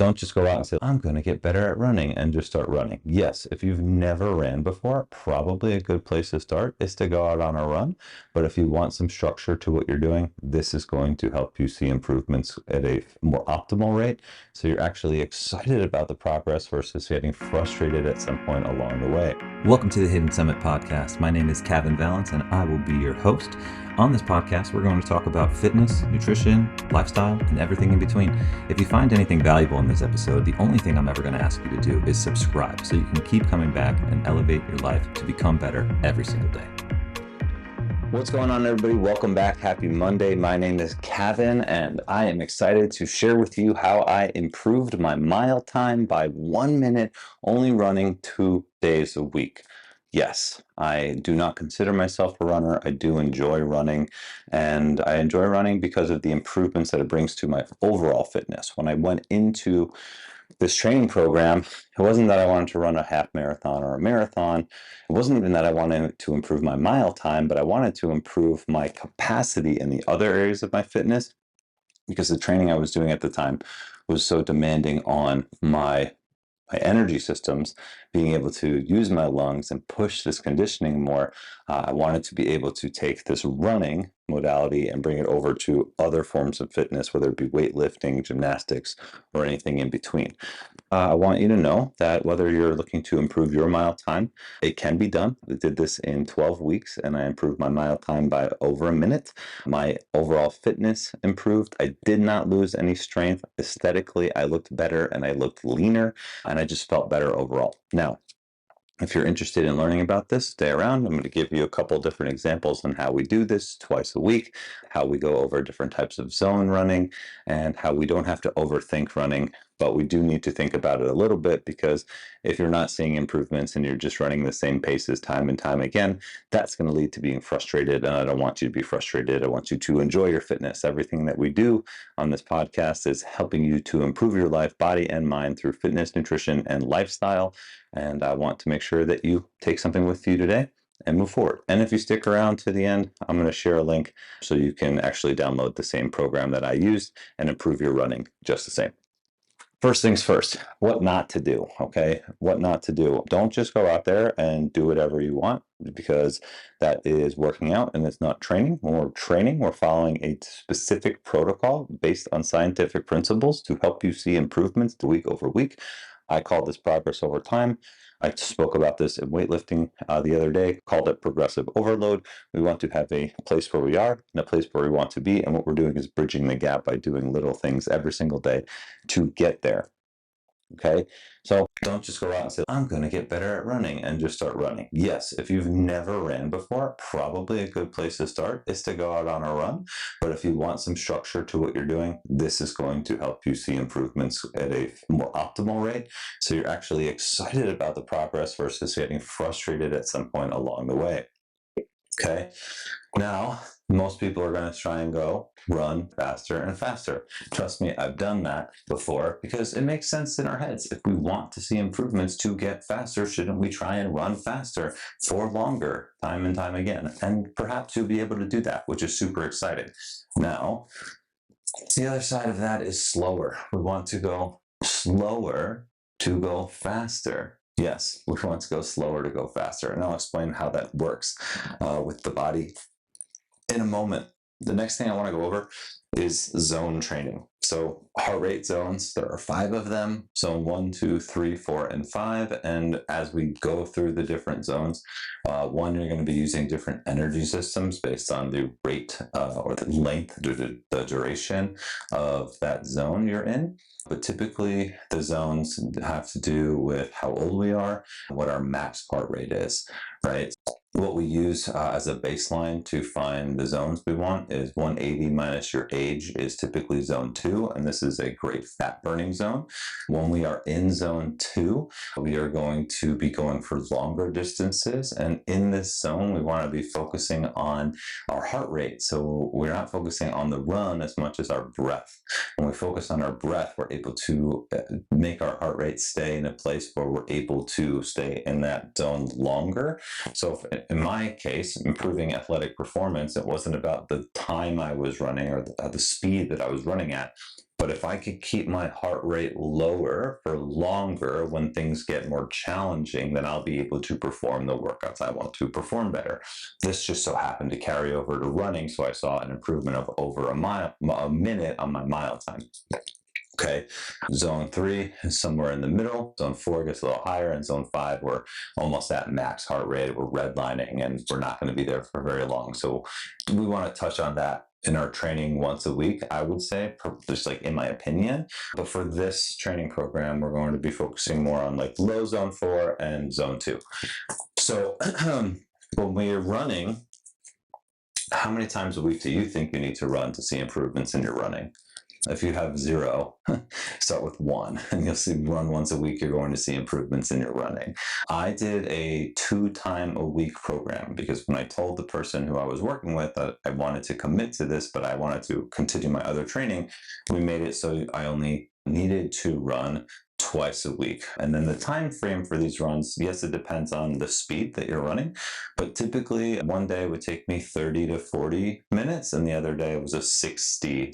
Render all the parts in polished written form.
Don't just go out and say, I'm going to get better at running and just start running. Yes, if you've never ran before, probably a good place to start is to go out on a run. But if you want some structure to what you're doing, this is going to help you see improvements at a more optimal rate. So you're actually excited about the progress versus getting frustrated at some point along the way. Welcome to the Hidden Summit Podcast. My name is Kevin Valance and I will be your host. On this podcast, we're going to talk about fitness, nutrition, lifestyle, and everything in between. If you find anything valuable in this episode, the only thing I'm ever going to ask you to do is subscribe so you can keep coming back and elevate your life to become better every single day. What's going on, everybody? Welcome back. Happy Monday. My name is Kevin, and I am excited to share with you how I improved my mile time by 1 minute, only running 2 days a week. Yes, I do not consider myself a runner. I do enjoy running, and I enjoy running because of the improvements that it brings to my overall fitness. When I went into this training program, it wasn't that I wanted to run a half marathon or a marathon. It wasn't even that I wanted to improve my mile time, but I wanted to improve my capacity in the other areas of my fitness because the training I was doing at the time was so demanding on my energy systems, being able to use my lungs and push this conditioning more. I wanted to be able to take this running modality and bring it over to other forms of fitness, whether it be weightlifting, gymnastics, or anything in between. I want you to know that whether you're looking to improve your mile time, it can be done. I did this in 12 weeks and I improved my mile time by over a minute. My overall fitness improved. I did not lose any strength. Aesthetically, I looked better and I looked leaner and I just felt better overall. Now, if you're interested in learning about this, stay around. I'm going to give you a couple different examples on how we do this twice a week, how we go over different types of zone running, and how we don't have to overthink running, but we do need to think about it a little bit because if you're not seeing improvements and you're just running the same paces time and time again, that's going to lead to being frustrated, and I don't want you to be frustrated. I want you to enjoy your fitness. Everything that we do on this podcast is helping you to improve your life, body and mind through fitness, nutrition, and lifestyle. And I want to make sure that you take something with you today and move forward. And if you stick around to the end, I'm going to share a link so you can actually download the same program that I used and improve your running just the same. First things first, what not to do, okay? What not to do. Don't just go out there and do whatever you want because that is working out and it's not training. When we're training, we're following a specific protocol based on scientific principles to help you see improvements week over week. I call this progress over time. I spoke about this in weightlifting the other day, called it progressive overload. We want to have a place where we are and a place where we want to be. And what we're doing is bridging the gap by doing little things every single day to get there. Okay, so don't just go out and say, I'm going to get better at running and just start running. Yes, if you've never ran before, probably a good place to start is to go out on a run. But if you want some structure to what you're doing, this is going to help you see improvements at a more optimal rate. So you're actually excited about the progress versus getting frustrated at some point along the way. Okay, now most people are going to try and go run faster and faster. Trust me, I've done that before because it makes sense in our heads. If we want to see improvements to get faster, shouldn't we try and run faster for longer, time and time again? And perhaps you'll be able to do that, which is super exciting. Now, the other side of that is slower. We want to go slower to go faster. Yes, we want to go slower to go faster. And I'll explain how that works with the body in a moment. The next thing I want to go over is zone training. So heart rate zones, there are 5 of them. Zone 1, 2, 3, 4, and 5. And as we go through the different zones, one, you're going to be using different energy systems based on the rate or the length, the duration of that zone you're in. But typically the zones have to do with how old we are, what our max heart rate is, right? What we use as a baseline to find the zones we want is 180 minus your age is typically zone 2, and this is a great fat burning zone. When we are in zone 2, we are going to be going for longer distances, and in this zone, we want to be focusing on our heart rate. So we're not focusing on the run as much as our breath. When we focus on our breath, we're able to make our heart rate stay in a place where we're able to stay in that zone longer. So in my case, improving athletic performance, it wasn't about the time I was running or the speed that I was running at. But if I could keep my heart rate lower for longer when things get more challenging, then I'll be able to perform the workouts I want to perform better. This just so happened to carry over to running, so I saw an improvement of over a minute on my mile time. Okay, zone 3 is somewhere in the middle. Zone 4 gets a little higher, and zone 5 we're almost at max heart rate. We're redlining, and we're not going to be there for very long. So we want to touch on that in our training once a week, I would say, just like in my opinion. But for this training program, we're going to be focusing more on like low zone 4 and zone 2. So when we're running, how many times a week do you think you need to run to see improvements in your running? If you have 0, start with 1, and you'll see run once a week, you're going to see improvements in your running. I did a 2-time-a-week program because when I told the person who I was working with that I wanted to commit to this, but I wanted to continue my other training, we made it so I only needed to run twice a week. And then the time frame for these runs, yes, it depends on the speed that you're running, but typically one day would take me 30 to 40 minutes, and the other day was a 60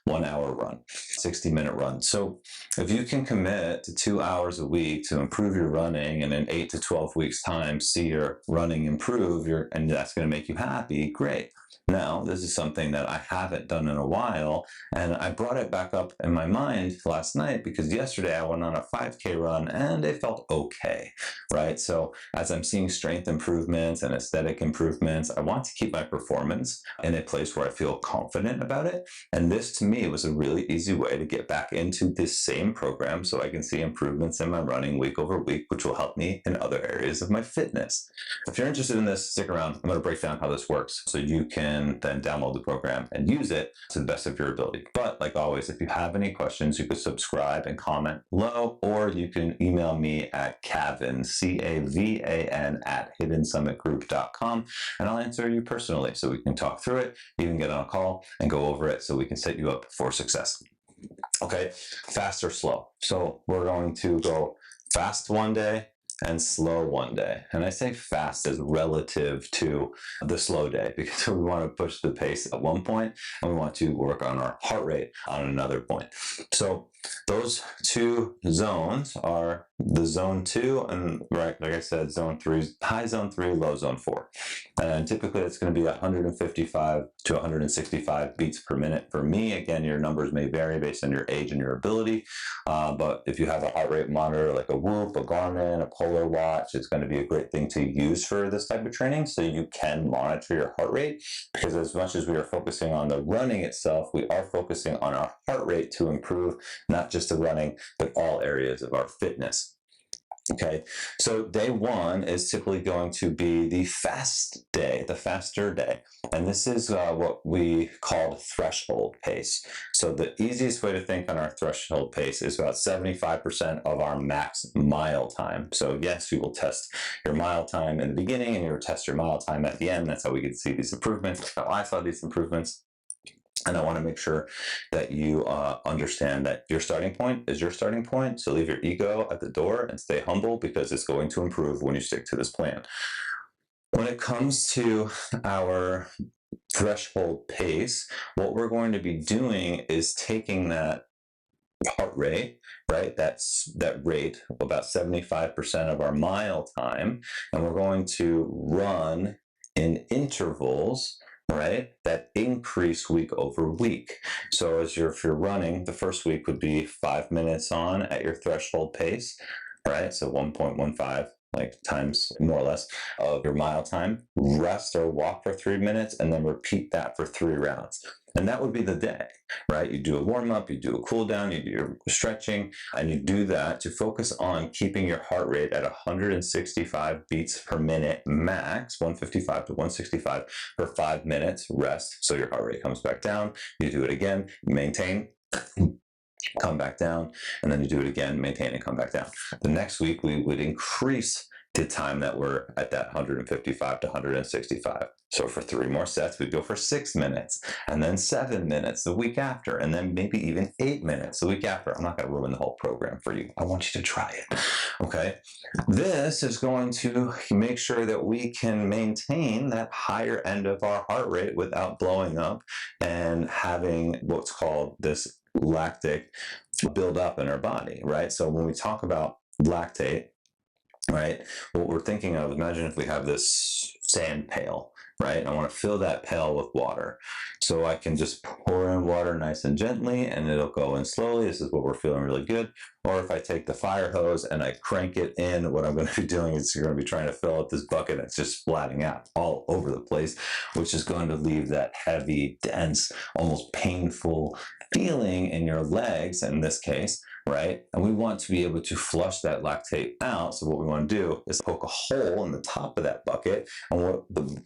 1 hour run, 60-minute run. So if you can commit to 2 hours a week to improve your running, and in 8 to 12 weeks time see your running improve, and that's going to make you happy, great. Now, this is something that I haven't done in a while, and I brought it back up in my mind last night because yesterday I went on a 5K run and it felt okay, right? So as I'm seeing strength improvements and aesthetic improvements, I want to keep my performance in a place where I feel confident about it. And this to me was a really easy way to get back into this same program so I can see improvements in my running week over week, which will help me in other areas of my fitness. If you're interested in this, stick around. I'm going to break down how this works so you can then download the program and use it to the best of your ability. But like always, if you have any questions, you could subscribe and comment below, or you can email me at Cavan, C-A-V-A-N, at hiddensummitgroup.com, and I'll answer you personally so we can talk through it, even get on a call and go over it so we can set you up for success. Okay, fast or slow. So we're going to go fast one day and slow one day. And I say fast as relative to the slow day because we want to push the pace at one point and we want to work on our heart rate on another point. So those two zones are the zone 2 and, right, like I said, zone 3, high zone 3, low zone 4. And typically it's going to be 155 to 165 beats per minute. For me, again, your numbers may vary based on your age and your ability. But if you have a heart rate monitor like a Whoop, a Garmin, a Polar Watch, it's going to be a great thing to use for this type of training so you can monitor your heart rate, because as much as we are focusing on the running itself, we are focusing on our heart rate to improve not just the running, but all areas of our fitness. Okay, so day 1 is typically going to be the fast day, the faster day. And this is what we call threshold pace. So the easiest way to think on our threshold pace is about 75% of our max mile time. So yes, we will test your mile time in the beginning and you'll test your mile time at the end. That's how we can see these improvements. That's how I saw these improvements. And I want to make sure that you understand that your starting point is your starting point. So leave your ego at the door and stay humble because it's going to improve when you stick to this plan. When it comes to our threshold pace, what we're going to be doing is taking that heart rate, right? That's that rate, about 75% of our mile time, and we're going to run in intervals, right, that increase week over week. So if you're running, the first week would be 5 minutes on at your threshold pace, right? So 1.15 like times more or less of your mile time, rest or walk for 3 minutes, and then repeat that for 3 rounds. And that would be the day, right? You do a warm up, you do a cool down, you do your stretching, and you do that to focus on keeping your heart rate at 165 beats per minute max, 155 to 165 for 5 minutes, rest. So your heart rate comes back down. You do it again, maintain, come back down, and then you do it again, maintain and come back down. The next week we would increase the time that we're at that 155 to 165. So for 3 more sets, we'd go for 6 minutes, and then 7 minutes the week after, and then maybe even 8 minutes the week after. I'm not going to ruin the whole program for you. I want you to try it. Okay. This is going to make sure that we can maintain that higher end of our heart rate without blowing up and having what's called this lactic build up in our body, right? So when we talk about lactate, right, what we're thinking of, imagine if we have this sand pail, right? I want to fill that pail with water. So I can just pour in water nice and gently and it'll go in slowly. This is what we're feeling really good. Or if I take the fire hose and I crank it in, what I'm going to be doing is you're going to be trying to fill up this bucket and it's just splatting out all over the place, which is going to leave that heavy, dense, almost painful feeling in your legs in this case, right? And we want to be able to flush that lactate out. So what we want to do is poke a hole in the top of that bucket. And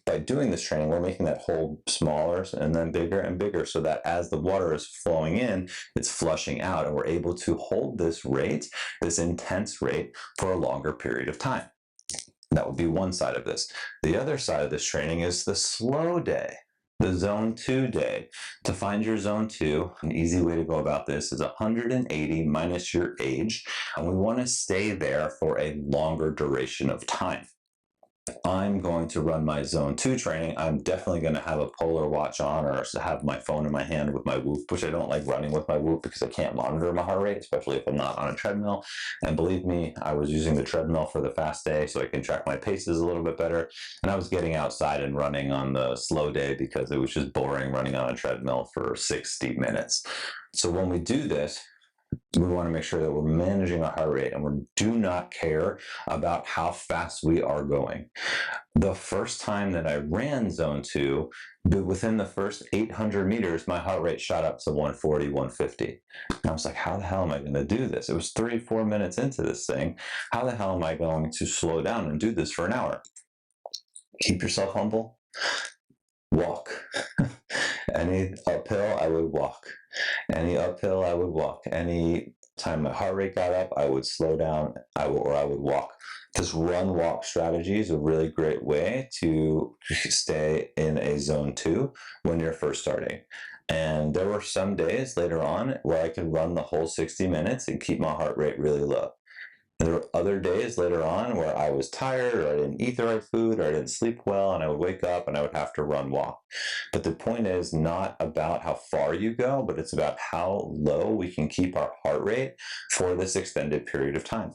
by doing this training, we're making that hole smaller and then bigger and bigger so that as the water is flowing in, it's flushing out. And we're able to hold this rate, this intense rate, for a longer period of time. That would be one side of this. The other side of this training is the slow day. The zone 2 day. To find your zone 2, an easy way to go about this is 180 minus your age, and we want to stay there for a longer duration of time. I'm going to run my zone 2 training. I'm definitely going to have a Polar watch on or have my phone in my hand with my Whoop, which I don't like running with my Whoop because I can't monitor my heart rate, especially if I'm not on a treadmill. And believe me, I was using the treadmill for the fast day so I can track my paces a little bit better. And I was getting outside and running on the slow day because it was just boring running on a treadmill for 60 minutes. So when we do this, we want to make sure that we're managing our heart rate and we do not care about how fast we are going. The first time that I ran zone 2, within the first 800 meters, my heart rate shot up to 140, 150. And I was like, how the hell am I going to do this? It was 3-4 minutes into this thing. How the hell am I going to slow down and do this for an hour? Keep yourself humble. Walk. Any uphill, I would walk. Any uphill, I would walk. Any time my heart rate got up, I would slow down, I would walk. This run-walk strategy is a really great way to stay in a zone 2 when you're first starting. And there were some days later on where I could run the whole 60 minutes and keep my heart rate really low. And there were other days later on where I was tired or I didn't eat the right food or I didn't sleep well and I would wake up and I would have to run walk. But the point is not about how far you go, but it's about how low we can keep our heart rate for this extended period of time.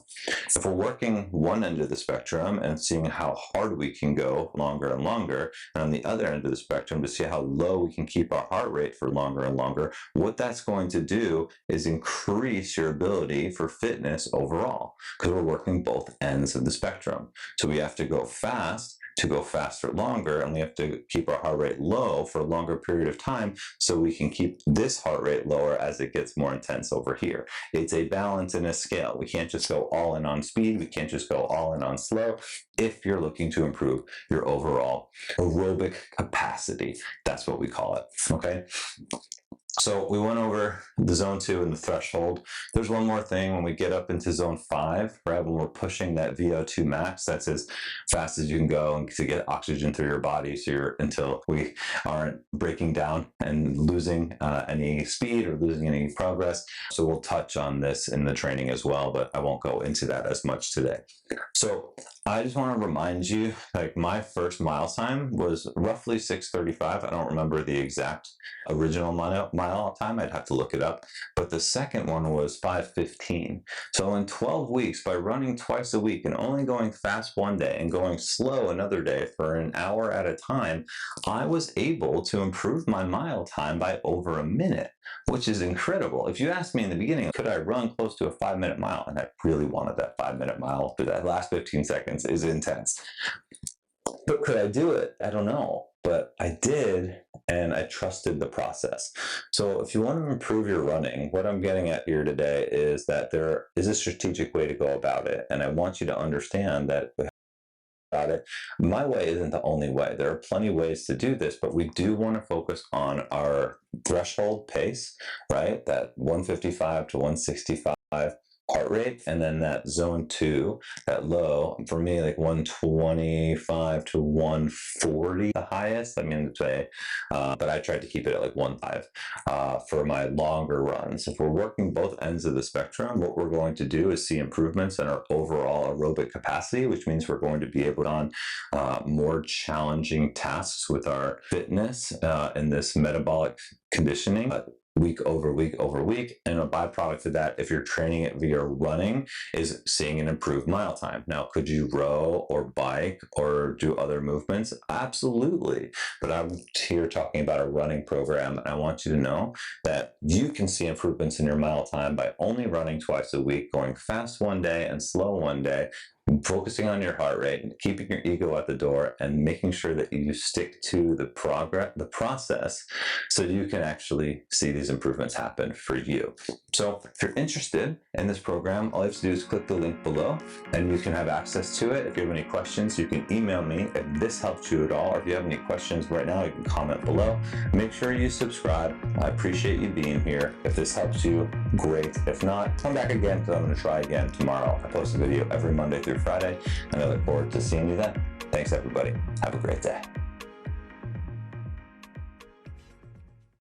If we're working one end of the spectrum and seeing how hard we can go longer and longer, and on the other end of the spectrum to see how low we can keep our heart rate for longer and longer, what that's going to do is increase your ability for fitness overall, because we're working both ends of the spectrum. So we have to go fast to go faster longer, and we have to keep our heart rate low for a longer period of time so we can keep this heart rate lower as it gets more intense over here. It's a balance and a scale. We can't just go all in on speed. We can't just go all in on slow if you're looking to improve your overall aerobic capacity. That's what we call it, okay? So we went over the zone 2 and the threshold. There's one more thing when we get up into zone 5, right? When we're pushing that VO2 max, that's as fast as you can go and to get oxygen through your body until we aren't breaking down and losing any speed or losing any progress. So we'll touch on this in the training as well, but I won't go into that as much today. So I just want to remind you, like my first mile time was roughly 6:35. I don't remember the exact original mile time. I'd have to look it up. But the second one was 5:15. So in 12 weeks, by running twice a week and only going fast one day and going slow another day for an hour at a time, I was able to improve my mile time by over a minute, which is incredible. If you asked me in the beginning, could I run close to a 5-minute mile? And I really wanted that 5-minute mile, but that last 15 seconds is intense. But could I do it? I don't know. But I did, and I trusted the process. So if you want to improve your running, what I'm getting at here today is that there is a strategic way to go about it. And I want you to understand that about it. My way isn't the only way. There are plenty of ways to do this, but we do want to focus on our threshold pace, right? That 155 to 165 heart rate, and then that zone 2, that low, for me, like 125 to 140 the highest. I mean, say, but I tried to keep it at like 1.5 for my longer runs. If we're working both ends of the spectrum, what we're going to do is see improvements in our overall aerobic capacity, which means we're going to be able to on more challenging tasks with our fitness in this metabolic conditioning. Week over week over week, and a byproduct of that, if you're training it via running, is seeing an improved mile time. Now, could you row or bike or do other movements? Absolutely, but I'm here talking about a running program, and I want you to know that you can see improvements in your mile time by only running twice a week, going fast one day and slow one day, focusing on your heart rate, keeping your ego at the door, and making sure that you stick to the process, so you can actually see these improvements happen for you. So if you're interested in this program, all you have to do is click the link below and you can have access to it. If you have any questions, you can email me. If this helped you at all, or if you have any questions right now, you can comment below. Make sure you subscribe. I appreciate you being here. If this helps you, great. If not, come back again, because I'm going to try again tomorrow. I post a video every Monday through Friday, and I look forward to seeing you then. Thanks, everybody. Have a great day.